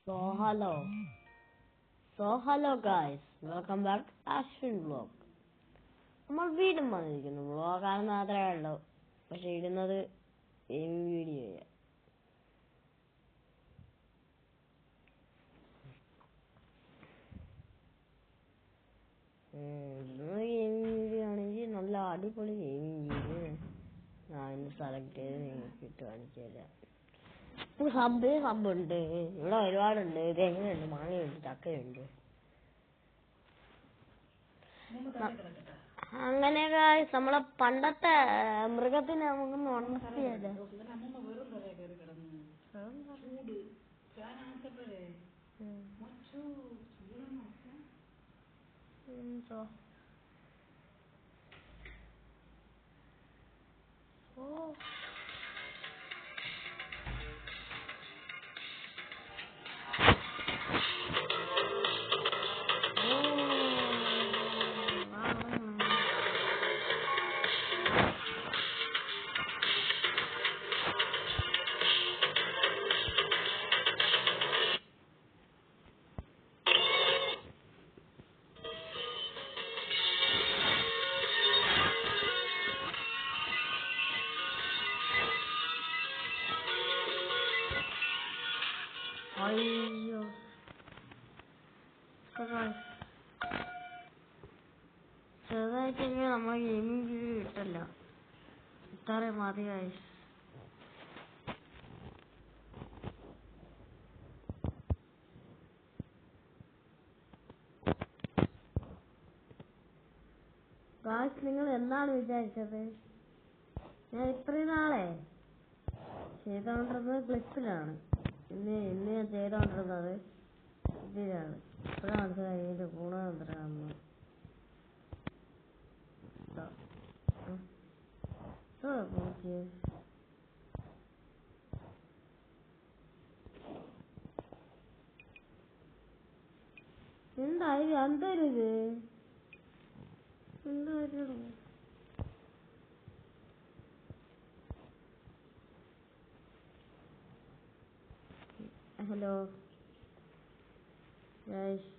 So hello guys, welcome back to Ashwin Vlog. നമ്മൾ വീണ്ടും വന്നിരിക്കുന്നു. വ്ളോഗാണെന്ന് മാത്രമേ ഉള്ളൂ, പക്ഷെ ഇടുന്നത് വീഡിയോ. ഗെയിമിംഗ് വീഡിയോ ആണെങ്കിൽ നല്ല അടിപൊളി ഗെയിമിംഗ് വീഡിയോ ഞാൻ സെലക്ട് ചെയ്ത് നിങ്ങൾക്ക് ഇട്ട് കാണിച്ചില്ല. ഹമ്പുണ്ട്, ഇവിടെ ഒരുപാടുണ്ട്. തേങ്ങയുണ്ട്, മാങ്ങയുണ്ട്, ചക്കയുണ്ട്. അങ്ങനെ നമ്മളെ പണ്ടത്തെ മൃഗത്തിനെ നമുക്കൊന്ന് ഉണർത്തിയല്ലേ. അയ്യോ, ചെറുതായിട്ട് നമ്മൾ ഗെയിമിംഗ് വീഡിയോ ഇട്ടല്ല, ഇത്രയും മതി ഗൈസ്. നിങ്ങൾ എന്താണ് വിചാരിച്ചത്? ഞാൻ ഇത്രയും നാളെ ചെയ്തോണ്ടിരുന്നത് ക്ലിപ്പിലാണ്. ഇന്ന് ഞാൻ ചെയ്തോണ്ടിരുന്നത് ഇതിലാണ്. ഇപ്പോഴാണ് മനസ്സിലായി ഇതിന്റെ ഗുണമെന്തിനാണെന്ന്. എന്തായി എന്തരുത് എന്തായിരുന്നു? Hello guys,